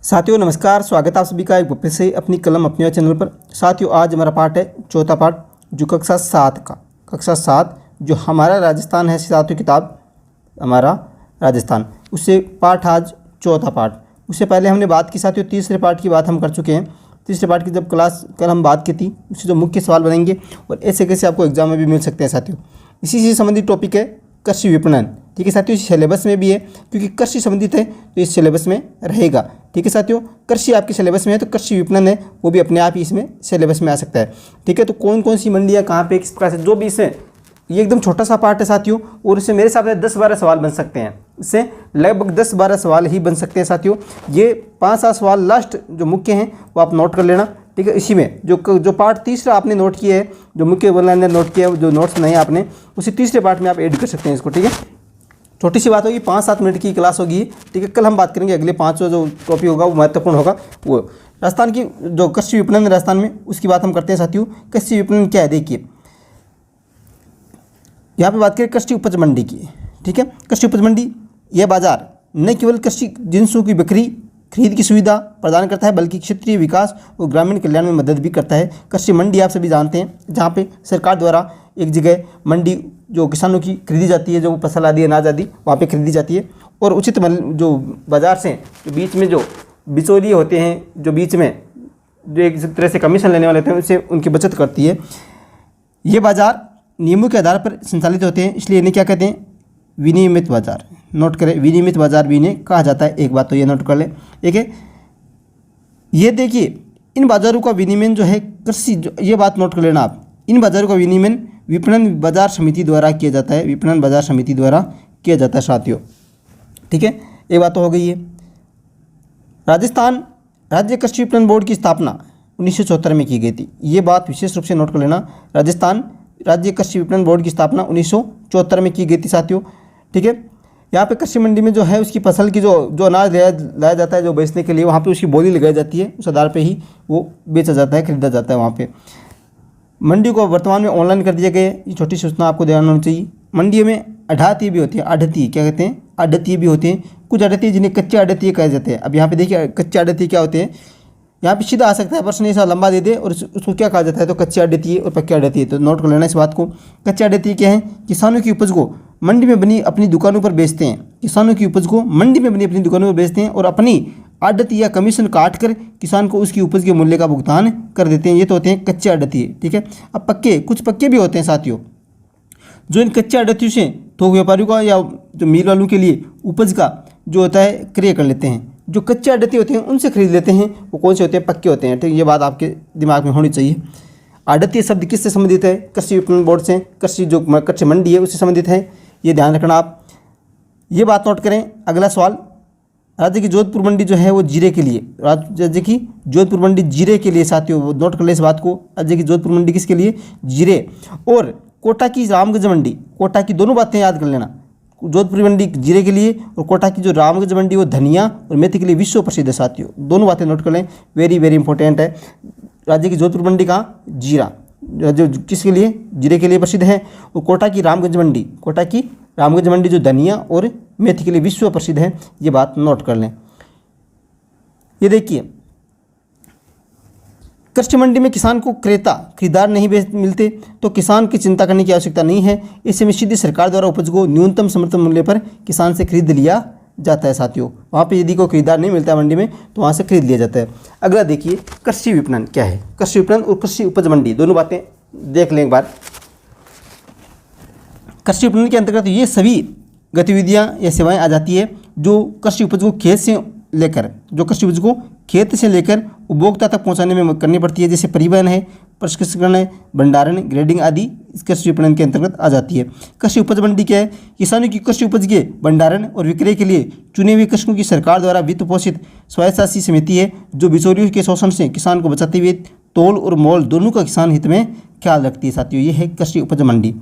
साथियों नमस्कार, स्वागत है आप सभी का एक वापस से अपनी कलम अपने चैनल पर। साथियों आज हमारा पाठ है चौथा पाठ जो कक्षा 7 का। कक्षा 7 जो हमारा राजस्थान है, साथियों किताब हमारा राजस्थान, उससे पाठ आज चौथा पाठ। उससे पहले हमने बात की साथियों तीसरे पाठ की बात हम कर चुके हैं। तीसरे पाठ की जब क्लास कल हम बात की थी, उससे जो मुख्य सवाल बनेंगे और ऐसे कैसे आपको एग्जाम में भी मिल सकते हैं साथियों। इसी से संबंधित टॉपिक है कृषि विपणन। ठीक है साथियों, इस सिलेबस में भी है क्योंकि कृषि संबंधित है तो इस सिलेबस में रहेगा। ठीक है साथियों, कृषि आपके सिलेबस में है तो कृषि विपणन है वो भी अपने आप ही इसमें सिलेबस में आ सकता है। ठीक है, तो कौन कौन सी मंडियाँ कहाँ पे किस प्रकार से, जो भी इससे ये एकदम छोटा सा पार्ट है साथियों, और इससे मेरे हिसाब से 10-12 सवाल बन सकते हैं। इससे लगभग 10-12 सवाल ही बन सकते हैं साथियों। ये 5-7 सवाल लास्ट जो मुख्य हैं वो आप नोट कर लेना। ठीक है, इसी में जो पार्ट तीसरा आपने नोट किया है, जो मुख्य ने नोट किया है, जो नोट्स नहीं आपने उसी तीसरे पार्ट में आप ऐड कर सकते हैं इसको। ठीक है, छोटी सी बात होगी, 5-7 मिनट की क्लास होगी। ठीक है, कल हम बात करेंगे अगले 5 जो टॉपिक होगा वो महत्वपूर्ण होगा। वो राजस्थान की जो कृषि विपणन राजस्थान में, उसकी बात हम करते हैं साथियों। कृषि विपणन क्या है देखिए, यहाँ पे बात करें कृषि उपज मंडी की। ठीक है, कृषि उपज मंडी यह बाजार न केवल कृषि जिन्सों की बिक्री खरीद की सुविधा प्रदान करता है बल्कि क्षेत्रीय विकास और ग्रामीण कल्याण में मदद भी करता है। कृषि मंडी आप सभी जानते हैं जहाँ पे सरकार द्वारा एक जगह मंडी जो किसानों की खरीदी जाती है, जो फसल आदि अनाज आदि वहाँ पे खरीदी जाती है, और उचित जो बाज़ार से जो बीच में जो बिचौलिए होते हैं, जो बीच में जो एक तरह से कमीशन लेने वाले होते हैं, उससे उनकी बचत करती है। ये बाज़ार नियमों के आधार पर संचालित होते हैं, इसलिए इन्हें क्या कहते हैं, विनियमित बाज़ार। नोट करें, विनियमित बाज़ार भी इन्हें कहा जाता है। एक बात तो ये नोट कर लें। ठीक है, ये देखिए इन बाज़ारों का विनियमन जो है कृषि, ये बात नोट कर लेना आप, इन बाज़ारों का विनियमन विपणन बाजार समिति द्वारा किया जाता है। विपणन बाजार समिति द्वारा किया जाता है साथियों। ठीक है, एक बात तो हो गई है। राजस्थान राज्य कृषि विपणन बोर्ड की स्थापना 1974 में की गई थी। ये बात विशेष रूप से नोट कर लेना, राजस्थान राज्य कृषि विपणन बोर्ड की स्थापना 1974 में की गई थी साथियों। ठीक है, यहाँ पे कृषि मंडी में जो है उसकी फसल की जो अनाज लाया जाता है जो बेचने के लिए, वहाँ पे उसकी बोली लगाई जाती है, उस आधार पे ही वो बेचा जाता है, खरीदा जाता है वहाँ पे। मंडी को वर्तमान में ऑनलाइन कर दिया गया है, ये छोटी सूचना आपको ध्यान होनी चाहिए। मंडियों में अढ़ाती भी होती है, अढ़ती क्या कहते हैं, अढ़ती भी होते हैं। कुछ अढ़ती जिन्हें कच्चे अढ़ती कहे जाते हैं। अब यहाँ पे देखिए कच्चे अढ़ती क्या होते हैं, यहाँ पे सीधा आ सकता है प्रश्न, ऐसा लंबा दे दे और उसको क्या कहा जाता है, तो कच्चे अढ़ती है और पक्के अढ़ती है। तो नोट कर लेना इस बात को। कच्चे अढ़ती क्या है, किसानों की उपज को मंडी में बनी अपनी दुकानों पर बेचते हैं। किसानों की उपज को मंडी में बनी अपनी दुकानों पर बेचते हैं और अपनी आढ़ती या कमीशन काट कर किसान को उसकी उपज के मूल्य का भुगतान कर देते हैं। ये तो होते हैं कच्चे आढ़ती। ठीक है, अब पक्के, कुछ पक्के भी होते हैं साथियों, जो इन कच्चे आढ़तियों से थोक व्यापारियों का या जो मिल वालों के लिए उपज का जो होता है क्रय कर लेते हैं। जो कच्चे आढ़ती होते हैं उनसे खरीद लेते हैं, वो कौन से होते हैं, पक्के होते हैं। ठीक है, ये बात आपके दिमाग में होनी चाहिए। आढ़ती शब्द किससे संबंधित है, कृषि विपणन बोर्ड से, कृषि जो कृषि मंडी है उससे संबंधित है, ये ध्यान रखना आप। ये बात नोट करें। अगला सवाल, राज्य की जोधपुर मंडी जो है वो जीरे के लिए, राज्य की जोधपुर मंडी जीरे के लिए साथियों, नोट कर ले इस बात को। राज्य की जोधपुर मंडी किसके लिए, जीरे। और कोटा की रामगंज मंडी, कोटा की दोनों बातें याद कर लेना, जोधपुर मंडी जीरे के लिए और कोटा की जो रामगंज मंडी वो धनिया और मेथी के लिए विश्व प्रसिद्ध है साथियों। दोनों बातें नोट कर लें, वेरी वेरी इंपॉर्टेंट है। राज्य की जोधपुर मंडी कहाँ, जीरा, जो किसके लिए, जीरे के लिए प्रसिद्ध है। और कोटा की रामगंज मंडी, कोटा की रामगंज मंडी जो धनिया और मेथी के लिए विश्व प्रसिद्ध है, ये बात नोट कर लें। ये देखिए कृषि मंडी में किसान को क्रेता खरीदार नहीं मिलते तो किसान की चिंता करने की आवश्यकता नहीं है। इससे में सीधे सरकार द्वारा उपज को न्यूनतम समर्थन मूल्य पर किसान से खरीद लिया जाता है साथियों। वहाँ पे यदि कोई खरीदार नहीं मिलता है मंडी में तो वहाँ से खरीद लिया जाता है। अगला देखिए कृषि विपणन क्या है। कृषि विपणन और कृषि उपज मंडी दोनों बातें देख लें एक बार। कृषि विपणन के अंतर्गत ये सभी गतिविधियाँ या सेवाएँ आ जाती है जो कृषि उपज को खेत से लेकर, जो कृषि उपज को खेत से लेकर उपभोक्ता तक पहुंचाने में करनी पड़ती है, जैसे परिवहन है, प्रसंस्करण है, भंडारण, ग्रेडिंग आदि इस कृषि विपणन के अंतर्गत आ जाती है। कृषि उपज मंडी क्या है, किसानों की कृषि उपज के भंडारण और विक्रय के लिए चुने हुए कृषकों की सरकार द्वारा वित्त पोषित स्वायत्तशासी समिति है, जो बिचौलियों के शोषण से किसान को बचाते हुए तोल और मोल दोनों का किसान हित में ख्याल रखती है साथियों। ये है कृषि उपज मंडी।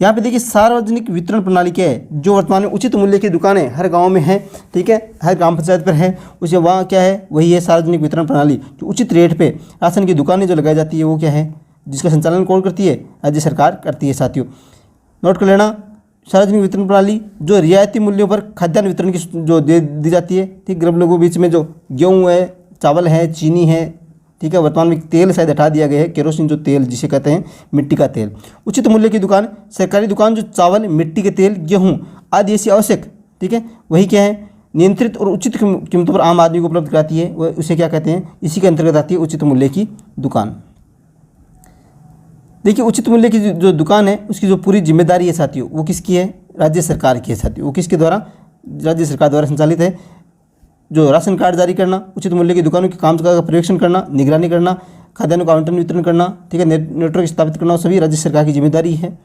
यहाँ पे देखिए सार्वजनिक वितरण प्रणाली क्या है, जो वर्तमान में उचित मूल्य की दुकानें हर गांव में है। ठीक है, हर ग्राम पंचायत पर है, उसे वहाँ क्या है, वही है सार्वजनिक वितरण प्रणाली। जो उचित रेट पे राशन की दुकानें जो लगाई जाती है वो क्या है, जिसका संचालन कौन करती है, राज्य सरकार करती है साथियों। नोट कर लेना। सार्वजनिक वितरण प्रणाली, जो रियायती मूल्यों पर खाद्यान्न वितरण की जो दी जाती है, ठीक, गरीब लोगों के बीच में, जो गेहूँ है, चावल है, चीनी है, ठीक है। वर्तमान में तेल शायद हटा दिया गया है, केरोसिन जो तेल जिसे कहते हैं, मिट्टी का तेल। उचित मूल्य की दुकान, सरकारी दुकान जो चावल, मिट्टी के तेल, गेहूँ आदि ऐसी आवश्यक, ठीक है, वही क्या है, नियंत्रित और उचित कीमतों पर आम आदमी को उपलब्ध कराती है, वह उसे क्या कहते हैं, इसी के अंतर्गत आती है उचित मूल्य की दुकान। देखिए, उचित मूल्य की जो दुकान है उसकी जो पूरी जिम्मेदारी है साथियों, वो किसकी है, राज्य सरकार की है साथियों। वो किसके द्वारा, राज्य सरकार द्वारा संचालित है। जो राशन कार्ड जारी करना, उचित मूल्य की दुकानों के काम का पर्यवेक्षण करना, निगरानी करना, खाद्यान्नों का आवंटन वितरण करना, ठीक है, नेटवर्क स्थापित करना, सभी राज्य सरकार की जिम्मेदारी है।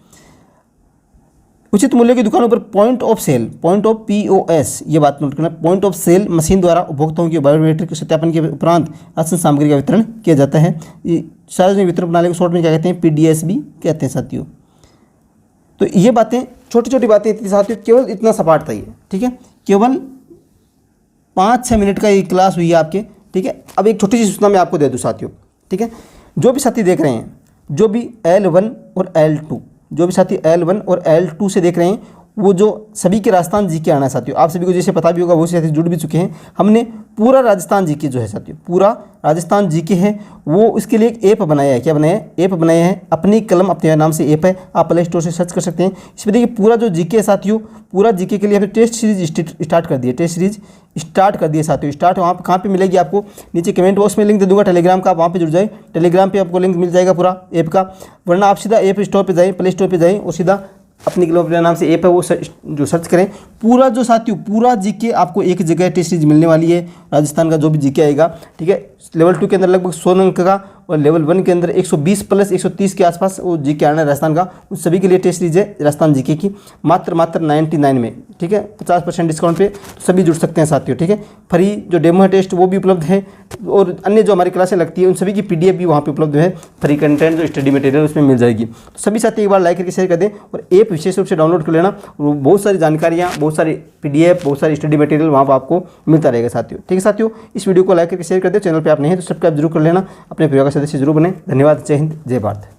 उचित मूल्य की दुकानों पर point of sale, point of POS, ये बात नोट करना, पॉइंट ऑफ सेल मशीन द्वारा उपभोक्ताओं के बायोमेट्रिक सत्यापन के उपरांत राशन सामग्री का वितरण किया जाता है। ये सार्वजनिक वितरण प्रणाली को शॉर्ट में क्या कहते हैं, PDS भी कहते हैं साथियों। तो ये बातें, छोटी छोटी बातें थी साथियों, केवल इतना सपाट था ये, ठीक है। केवल 5-6 मिनट का ये क्लास हुई है आपके, ठीक है। अब एक छोटी सी सूचना मैं आपको दे दूँ साथियों, ठीक है। जो भी साथी देख रहे हैं, जो भी L1 और L2, जो भी साथी L1 और L2 से देख रहे हैं, वो जो सभी के राजस्थान जीके आना है साथियों। आप सभी को जैसे पता भी होगा, वो साथी जुड़ भी चुके हैं। हमने पूरा राजस्थान जीके जो है साथियों, पूरा राजस्थान जीके है, वो उसके लिए एक ऐप बनाया है। क्या बनाया है, ऐप बनाया है, अपनी कलम अपने नाम से ऐप है, आप प्ले स्टोर से सर्च कर सकते हैं। इसमें देखिए पूरा जो जीके है साथियों, पूरा जीके के लिए हमें टेस्ट सीरीज स्टार्ट कर दिए, टेस्ट सीरीज स्टार्ट कर दिए साथियों। स्टार्ट वहाँ पर कहाँ पे मिलेगी आपको, नीचे कमेंट बॉक्स में लिंक दे दूंगा टेलीग्राम का, आप वहाँ पे जुड़ जाए। टेलीग्राम पे आपको लिंक मिल जाएगा पूरा ऐप का, वरना आप सीधा ऐप स्टोर पे जाएँ, प्ले स्टोर पे जाएँ और सीधा अपनी कलम अपने नाम से ऐप है वो जो सर्च करें। पूरा जो साथियों, पूरा जीके आपको एक जगह टेस्ट सीरीज मिलने वाली है। राजस्थान का जो भी जीके आएगा, ठीक है, लेवल 2 के अंदर लगभग 100 अंक का, और लेवल 1 के अंदर 120 प्लस 130 के आसपास वो जीके आना है राजस्थान का। उन सभी के लिए टेस्ट सीरीज है राजस्थान जीके की, मात्र 99 में, ठीक है, 50% डिस्काउंट पे। तो सभी जुड़ सकते हैं साथियों, ठीक है। फ्री जो डेमो है टेस्ट वो भी उपलब्ध है, और अन्य जो हमारी क्लासें लगती है उन सभी की PDF भी वहाँ पे उपलब्ध है। फ्री कंटेंट जो स्टडी मटेरियल उसमें मिल जाएगी। तो सभी साथी एक बार लाइक करके शेयर कर दें, और ऐप विशेष रूप से डाउनलोड कर लेना। और बहुत सारी जानकारियाँ, बहुत सारी PDF, बहुत सारी स्टडी मटेरियल वहाँ पर आपको मिलता रहेगा साथियों, ठीक है साथियों। इस वीडियो को लाइक करके शेयर कर दें। चैनल पर आप नहीं है तो सब्सक्राइब जरूर कर लेना, अपने परिवार का सदस्य जरूर बने। धन्यवाद, जय हिंद, जय भारत।